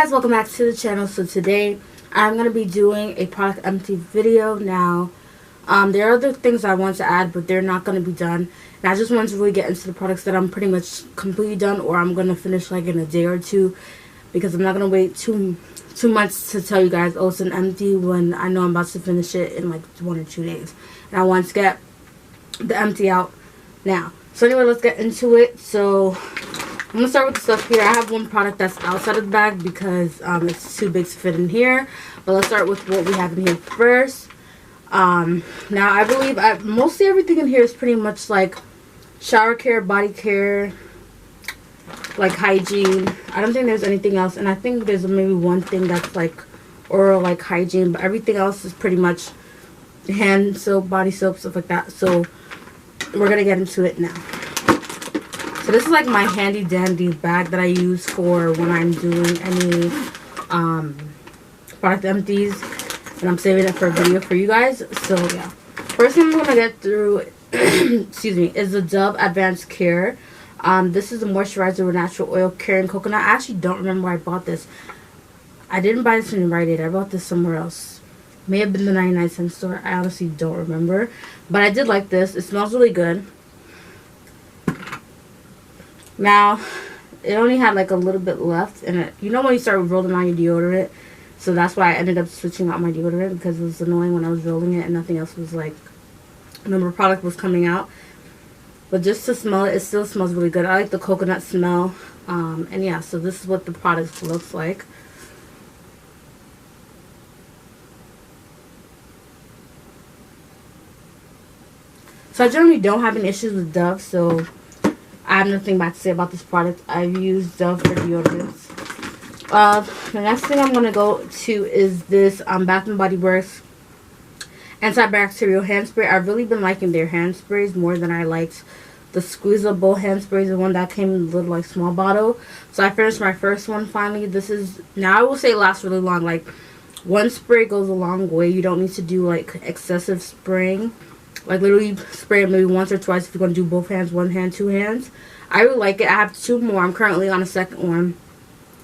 guys, welcome back to the channel. So today I'm going to be doing a product empty video. Now there are other things I want to add, but they're not going to be done, and I just want to really get into the products that I'm pretty much completely done, or I'm going to finish like in a day or two, because I'm not going to wait too much to tell you guys, oh, it's an empty, when I know I'm about to finish it in like 1 or 2 days, and I want to get the empty out now. So anyway, let's get into it. So I'm going to start with the stuff here. I have one product that's outside of the bag because it's too big to fit in here. But let's start with what we have in here first. Now, I believe mostly everything in here is pretty much like shower care, body care, like hygiene. I don't think there's anything else. And I think there's maybe one thing that's like oral, like hygiene. But everything else is pretty much hand soap, body soap, stuff like that. So we're going to get into it now. So this is like my handy dandy bag that I use for when I'm doing any product empties, and I'm saving it for a video for you guys. So yeah, first thing I'm gonna get through excuse me, is the Dove Advanced Care. This is a moisturizer with natural oil, carrying coconut. I actually don't remember where I bought this. I didn't buy this in Rite Aid. I bought this somewhere else. May have been the 99-cent store. I honestly don't remember, but I did like this. It smells really good. Now, it only had like a little bit left, and you know when you start rolling on your deodorant, so that's why I ended up switching out my deodorant, because it was annoying when I was rolling it and nothing else was like, no more product was coming out. But just to smell it, it still smells really good. I like the coconut smell, and yeah, so this is what the product looks like. So I generally don't have any issues with Dove, so I have nothing bad to say about this product. I've used Dove for deodorants. The next thing I'm going to go to is this Bath & Body Works antibacterial hand spray. I've really been liking their hand sprays more than I liked the squeezable hand sprays, the one that came in a little like small bottle. So I finished my first one finally. This is, now I will say it lasts really long. Like, one spray goes a long way. You don't need to do like excessive spraying. Like, literally spray it maybe once or twice if you're going to do both hands, one hand, two hands. I really like it. I have 2 more. I'm currently on a second one.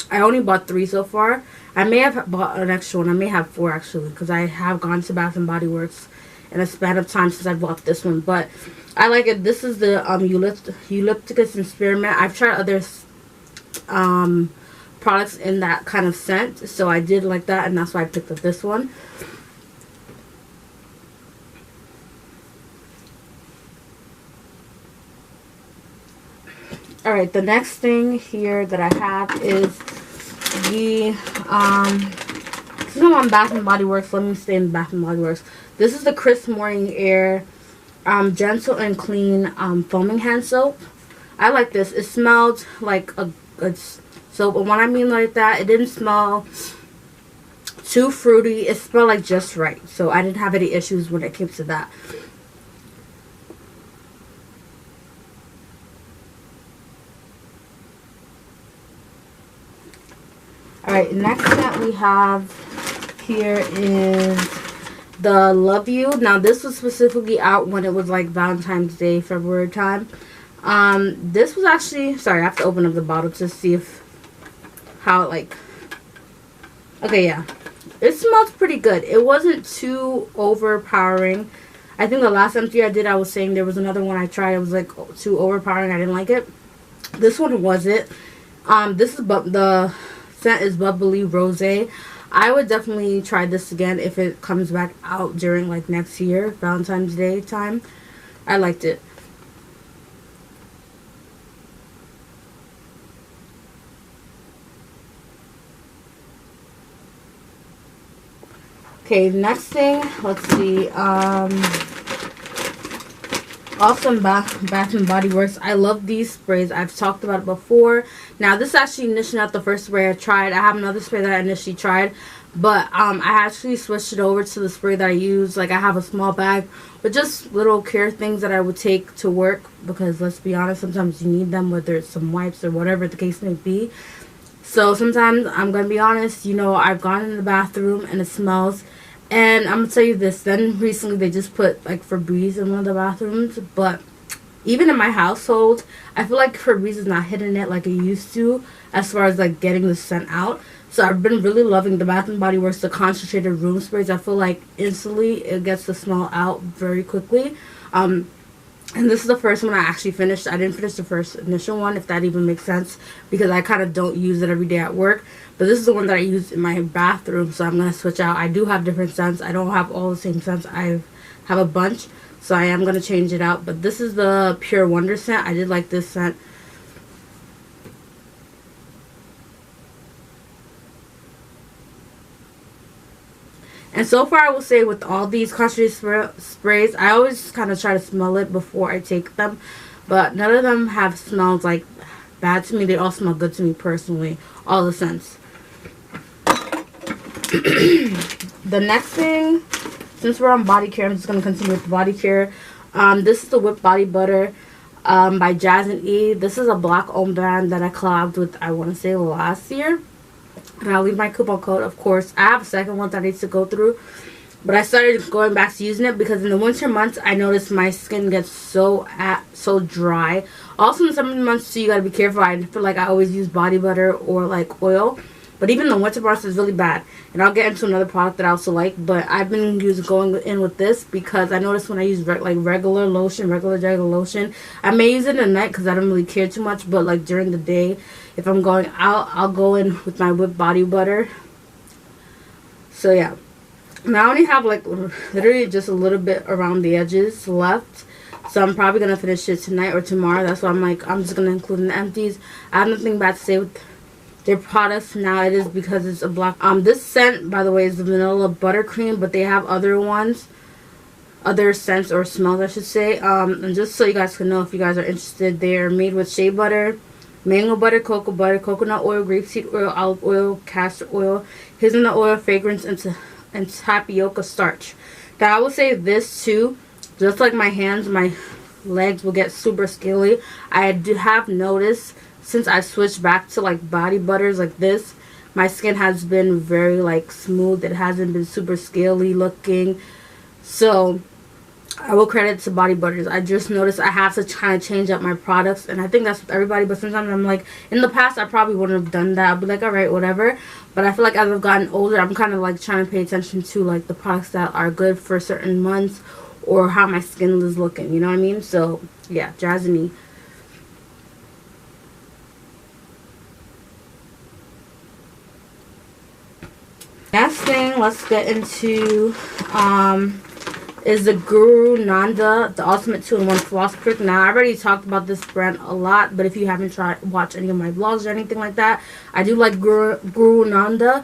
I only bought 3 so far. I may have bought an extra one. I may have 4 actually, because I have gone to Bath & Body Works in a span of time since I bought this one. But I like it. This is the Eucalyptus and Spearmint. I've tried other products in that kind of scent, so I did like that, and that's why I picked up this one. Alright, the next thing here that I have is the, this is on Bath & Body Works. Let me stay in Bath & Body Works. This is the Crisp Morning Air Gentle and Clean Foaming Hand Soap. I like this. It smelled like a good soap. And when I mean like that, it didn't smell too fruity. It smelled like just right. So I didn't have any issues when it came to that. Alright, next that we have here is the Love You. Now, this was specifically out when it was like Valentine's Day, February time. This was actually, sorry, I have to open up the bottle to see how it like, okay, yeah. It smells pretty good. It wasn't too overpowering. I think the last empty I did, I was saying there was another one I tried. It was like too overpowering. I didn't like it. This one wasn't. This is the scent is Bubbly Rosé. I would definitely try this again if it comes back out during like next year, Valentine's Day time. I liked it. Okay, next thing, let's see. Awesome Bath & Body Works. I love these sprays. I've talked about it before. Now, this is actually initially not the first spray I tried. I have another spray that I initially tried, but I actually switched it over to the spray that I use. Like, I have a small bag with just little care things that I would take to work, because let's be honest, sometimes you need them, whether it's some wipes or whatever the case may be. So sometimes, I'm going to be honest, you know, I've gone in the bathroom and it smells. And I'm going to tell you this, then recently they just put like Febreze in one of the bathrooms, but even in my household, I feel like Febreze is not hitting it like it used to as far as like getting the scent out. So I've been really loving the Bath and Body Works, the concentrated room sprays. I feel like instantly it gets the smell out very quickly. And this is the first one I actually finished. I didn't finish the first initial one, if that even makes sense, because I kind of don't use it every day at work. But this is the one that I use in my bathroom, so I'm going to switch out. I do have different scents. I don't have all the same scents. I have a bunch, so I am going to change it out. But this is the Pure Wonder scent. I did like this scent. And so far, I will say with all these concentrated sprays, I always kind of try to smell it before I take them. But none of them have smelled like bad to me. They all smell good to me personally. All the scents. The next thing, since we're on Bodycare, I'm just going to continue with Bodycare. This is the Whipped Body Butter by Jazz and E. This is a black-owned brand that I collabed with, I want to say, last year. And I'll leave my coupon code, of course. I have a second one that needs to go through. But I started going back to using it because in the winter months, I noticed my skin gets so dry. Also in the summer months, too, you gotta be careful. I feel like I always use body butter or like oil. But even the winter months is really bad. And I'll get into another product that I also like. But I've been going in with this because I noticed when I use regular lotion, I may use it at night because I don't really care too much. But like during the day, if I'm going out, I'll go in with my whipped body butter. So yeah. Now I only have like literally just a little bit around the edges left. So I'm probably going to finish it tonight or tomorrow. That's why I'm like, I'm just going to include in the empties. I have nothing bad to say with their products now. It is because it's a black. This scent, by the way, is the vanilla buttercream, but they have other ones, other scents or smells, I should say. And just so you guys can know, if you guys are interested, they're made with shea butter, mango butter, coconut oil, grapeseed oil, olive oil, castor oil, hazelnut oil, fragrance, and tapioca starch. Now I will say this too, just like my hands, my legs will get super scaly. I do have noticed since I switched back to like body butters like this, my skin has been very like smooth. It hasn't been super scaly looking. So I will credit to body butters. I just noticed I have to kind of change up my products, and I think that's with everybody. But sometimes I'm like, in the past I probably wouldn't have done that. I'd be like, alright, whatever. But I feel like as I've gotten older, I'm kind of like trying to pay attention to like the products that are good for certain months or how my skin is looking. You know what I mean? So yeah, Jazz and E. Next thing, let's get into is the Guru Nanda, the Ultimate 2-in-1 Floss Pick. Now, I already talked about this brand a lot, but if you haven't watched any of my vlogs or anything like that, I do like Guru Nanda.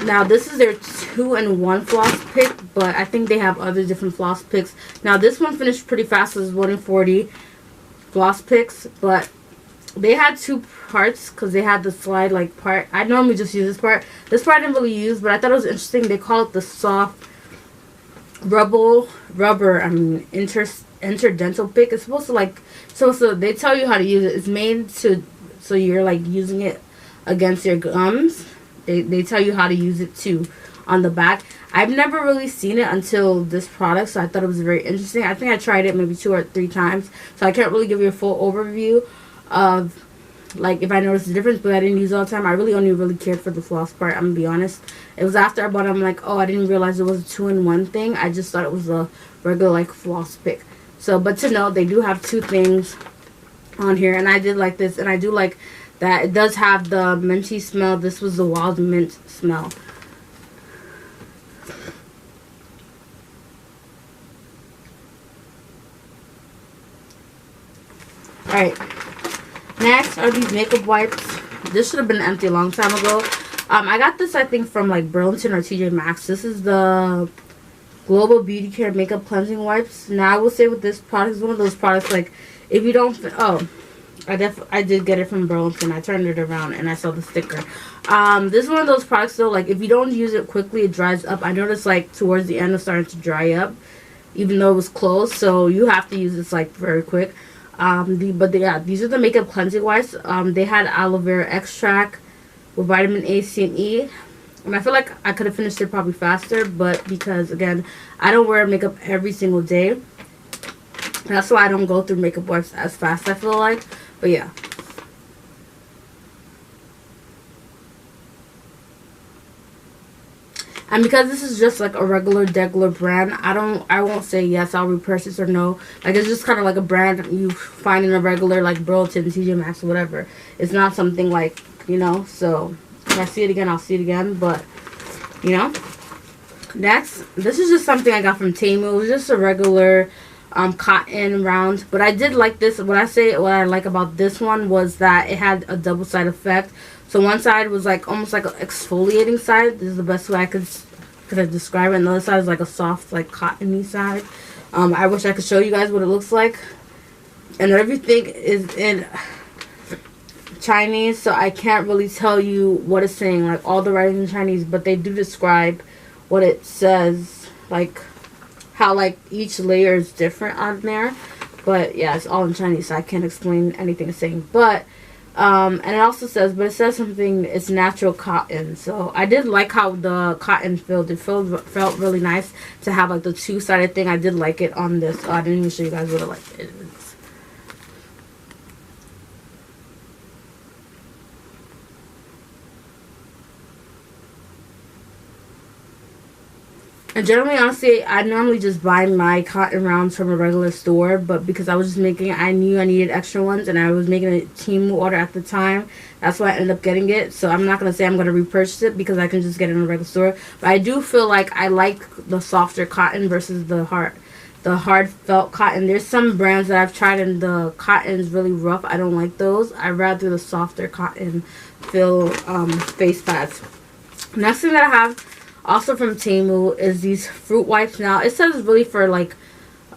Now, this is their 2-in-1 floss pick, but I think they have other different floss picks. Now, this one finished pretty fast. It was 1 in 40 floss picks, but they had two parts because they had the slide like part. I normally just use this part. This part I didn't really use, but I thought it was interesting. They call it the soft rubber interdental pick. It's supposed to like, so they tell you how to use it. It's made to, so you're like using it against your gums. They tell you how to use it too on the back. I've never really seen it until this product, so I thought it was very interesting. I think I tried it maybe 2 or 3 times, so I can't really give you a full overview of like if I noticed the difference, but I didn't use it all the time. I really only really cared for the floss part, I'm gonna be honest. It was after I bought it, I'm like, oh, I didn't realize it was a 2-in-1 thing. I just thought it was a regular like floss pick. So, but to know, they do have 2 things on here, and I did like this, and I do like that it does have the minty smell. This was the wild mint smell. Alright, next are these makeup wipes. This should have been empty a long time ago. I got this, I think, from like Burlington or TJ Maxx. This is the Global Beauty Care Makeup Cleansing Wipes. Now, I will say with this product, it's one of those products like, if you don't, I did get it from Burlington. I turned it around and I saw the sticker. This is one of those products though, like if you don't use it quickly, it dries up. I noticed like towards the end, it's starting to dry up, even though it was closed. So you have to use this like very quick. Yeah, these are the makeup cleansing wipes. They had aloe vera extract with vitamin A, C, and E. And I feel like I could have finished it probably faster, but because again, I don't wear makeup every single day. That's why I don't go through makeup wipes as fast, I feel like. But yeah. And because this is just like a regular brand, I won't say yes, I'll repurchase or no. Like, it's just kind of like a brand you find in a regular, like, Burlington, TJ Maxx, or whatever. It's not something like, you know, so if I see it again, I'll see it again, but, you know. Next, this is just something I got from Temu. It was just a regular cotton round, but I did like this. What I like about this one was that it had a double side effect. So one side was like almost like an exfoliating side. This is the best way I could describe it. And the other side is like a soft, like, cottony side. I wish I could show you guys what it looks like. And everything is in Chinese, so I can't really tell you what it's saying, like all the writing in Chinese, but they do describe what it says, like how like each layer is different on there. But yeah, it's all in Chinese, so I can't explain anything it's saying. But and it also says, but it says something, it's natural cotton. So I did like how the cotton felt. It felt really nice to have like the two-sided thing. I did like it on this. I didn't even show you guys what it like it is. And generally, honestly, I normally just buy my cotton rounds from a regular store, but because I was just making it, I knew I needed extra ones, and I was making a Temu order at the time. That's why I ended up getting it. So I'm not going to say I'm going to repurchase it because I can just get it in a regular store. But I do feel like I like the softer cotton versus the hard felt cotton. There's some brands that I've tried and the cotton is really rough. I don't like those. I'd rather the softer cotton feel face pads. Next thing that I have also from Temu is these fruit wipes. Now it says it's really for like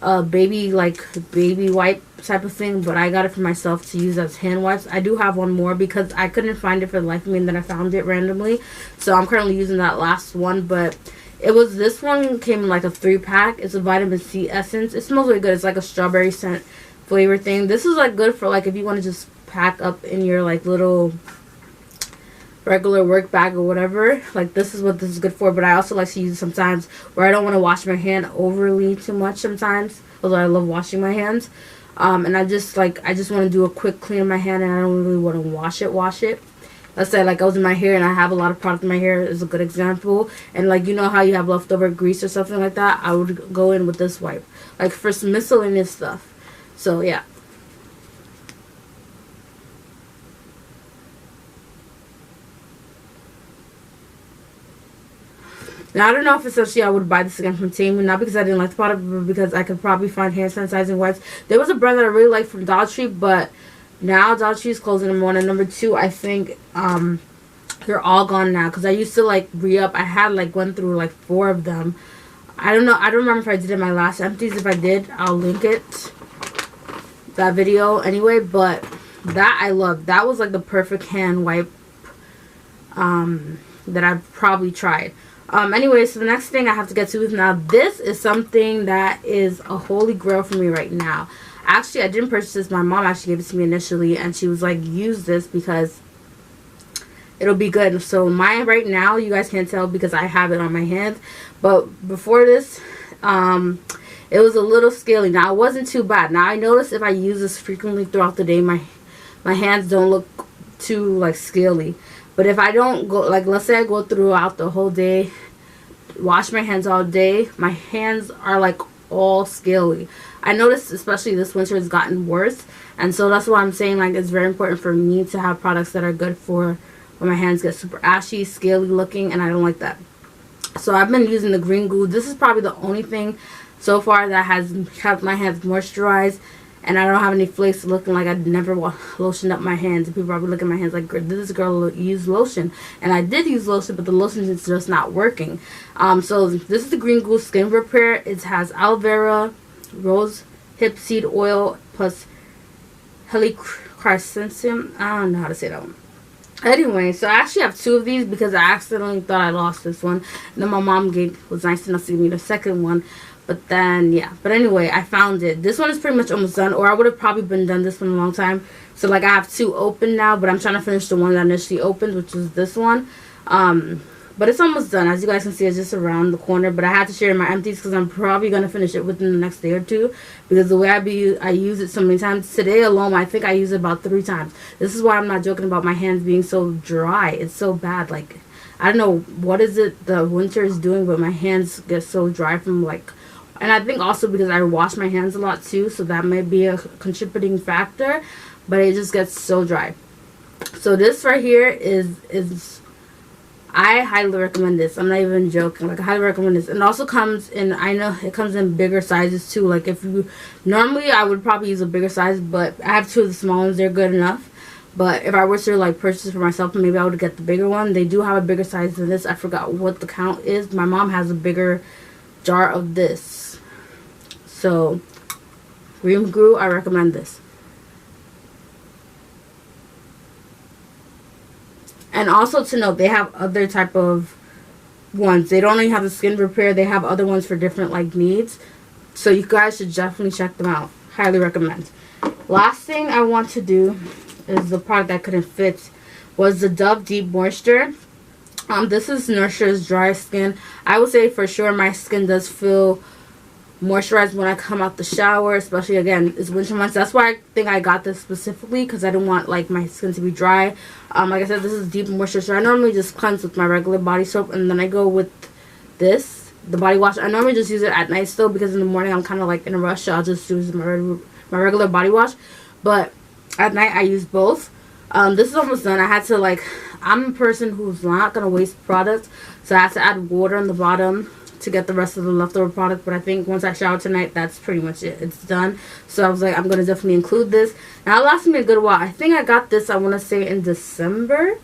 a baby wipe type of thing, but I got it for myself to use as hand wipes. I do have one more because I couldn't find it for the life of me, and then I found it randomly, so I'm currently using that last one. But this one came in like a 3-pack. It's a vitamin C essence. It smells really good. It's like a strawberry scent flavor thing. This is like good for like if you want to just pack up in your like little regular work bag or whatever. Like, this is what this is good for. But I also like to use it sometimes where I don't want to wash my hand overly too much sometimes, although I love washing my hands. And I just want to do a quick clean of my hand, and I don't really want to wash it. Let's say like I was in my hair and I have a lot of product in my hair is a good example. And like, you know how you have leftover grease or something like that, I would go in with this wipe, like for some miscellaneous stuff. So yeah. Now, I don't know if essentially I would buy this again from Temu, not because I didn't like the product, but because I could probably find hand sanitizing wipes. There was a brand that I really liked from Dollar Tree, but now Dollar Tree is closing, number one. And number two, I think they're all gone now, because I used to like re-up. I had like went through like 4 of them. I don't know. I don't remember if I did it in my last Empties. If I did, I'll link it, that video anyway. But that I loved. That was like the perfect hand wipe that I've probably tried. Anyway, so the next thing I have to get to is, now this is something that is a holy grail for me right now. Actually, I didn't purchase this. My mom actually gave it to me initially, and she was like, use this because it'll be good. So mine right now, you guys can't tell because I have it on my hands, but before this, it was a little scaly. Now, it wasn't too bad. Now, I notice if I use this frequently throughout the day, my hands don't look too like scaly. But if I don't go, like, let's say I go throughout the whole day, wash my hands all day, my hands are like all scaly. I noticed especially this winter has gotten worse, and so that's why I'm saying like it's very important for me to have products that are good for when my hands get super ashy, scaly looking, and I don't like that. So I've been using the green glue. This is probably the only thing so far that has kept my hands moisturized, and I don't have any flakes looking like I'd never lotioned up my hands. And people probably look at my hands like, this girl used lotion. And I did use lotion, but the lotion is just not working. So this is the Green Glue Skin Repair. It has aloe vera, rose hip seed oil, plus helichrysanthem. I don't know how to say that one. Anyway, so I actually have 2 of these because I accidentally thought I lost this one. And then my mom was nice enough to give me the second one. But then, yeah. But anyway, I found it. This one is pretty much almost done. Or I would have probably been done this one a long time. So, like, I have 2 open now. But I'm trying to finish the one that initially opened, which is this one. But it's almost done. As you guys can see, it's just around the corner. But I had to share my Empties because I'm probably going to finish it within the next day or 2. Because the way I use it so many times. Today alone, I think I used it about 3 times. This is why I'm not joking about my hands being so dry. It's so bad. Like, I don't know what is it the winter is doing, but my hands get so dry from like, and I think also because I wash my hands a lot too, so that might be a contributing factor, but it just gets so dry. So this right here is I highly recommend this. I'm not even joking. Like, I highly recommend this. And it also comes in, I know it comes in bigger sizes too. Like, if you, normally I would probably use a bigger size, but I have two of the small ones. They're good enough. But if I were to, like, purchase it for myself, maybe I would get the bigger one. They do have a bigger size than this. I forgot what the count is. My mom has a bigger jar of this. So, Green Brew, I recommend this. And also to note, they have other type of ones. They don't only have the skin repair. They have other ones for different like needs. So you guys should definitely check them out. Highly recommend. Last thing I want to do is the product that couldn't fit was the Dove Deep Moisture. This is Nurture's dry skin. I would say for sure my skin does feel moisturized when I come out the shower, especially again it's winter months. That's why I think I got this specifically, because I don't want like my skin to be dry. Like I said, this is deep moisture, so I normally just cleanse with my regular body soap, and then I go with this, the body wash. I normally just use it at night still, because in the morning I'm kind of like in a rush, so I'll just use my regular body wash. But at night I use both. This is almost done. I had to like, I'm a person who's not gonna waste products, so I had to add water on the bottom to get the rest of the leftover product. But I think once I shower tonight, that's pretty much it. It's done. So I was like, I'm going to definitely include this. Now, it lasted me a good while. I think I got this, I want to say, in December.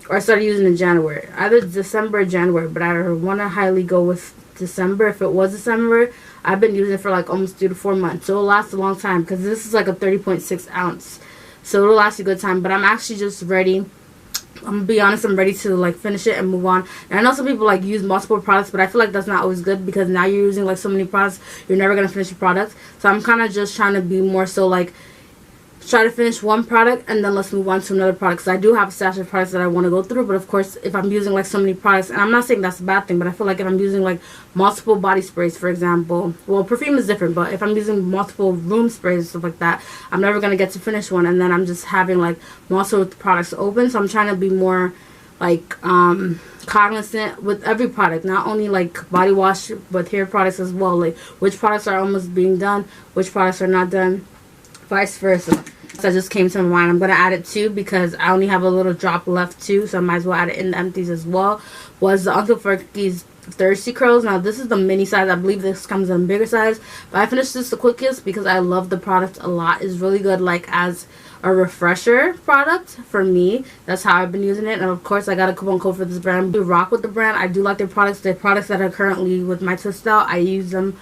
Or I started using it in January. Either December or January. But I want to highly go with December. If it was December, I've been using it for like almost 3 to 4 months. So it'll last a long time, because this is like a 30.6 ounce. So it'll last a good time. But I'm actually just ready. I'm gonna be honest, I'm ready to like finish it and move on. And I know some people like use multiple products, but I feel like that's not always good, because now you're using like so many products, you're never gonna finish your products. So I'm kind of just trying to be more so like, try to finish one product and then let's move on to another product. So I do have a stash of products that I want to go through, but of course if I'm using like so many products, and I'm not saying that's a bad thing, but I feel like if I'm using like multiple body sprays, for example, well, perfume is different, but if I'm using multiple room sprays and stuff like that, I'm never going to get to finish one, and then I'm just having like multiple products open. So I'm trying to be more like cognizant with every product, not only like body wash but hair products as well, like which products are almost being done, which products are not done, vice versa. So that just came to my mind. I'm going to add it too, because I only have a little drop left too, so I might as well add it in the empties as well. Was the Uncle Fergie's Thirsty Curls. Now this is the mini size. I believe this comes in a bigger size, but I finished this the quickest because I love the product a lot. It's really good like as a refresher product for me. That's how I've been using it. And of course I got a coupon code for this brand. I rock with the brand. I do like their products. Their products that are currently with my twist out, I use them,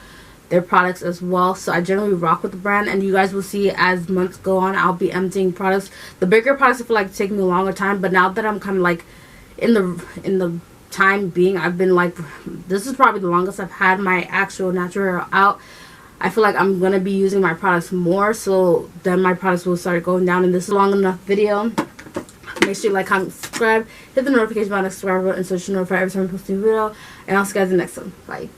their products as well. So I generally rock with the brand, and you guys will see as months go on, I'll be emptying products. The bigger products I feel like take me a longer time, but now that I'm kind of like in the time being, I've been like, this is probably the longest I've had my actual natural out. I feel like I'm gonna be using my products more, so then my products will start going down. And this is a long enough video. Make sure you like, comment, subscribe, hit the notification button, subscribe button, so you know every time I post a new video. And I'll see you guys in the next one. Bye.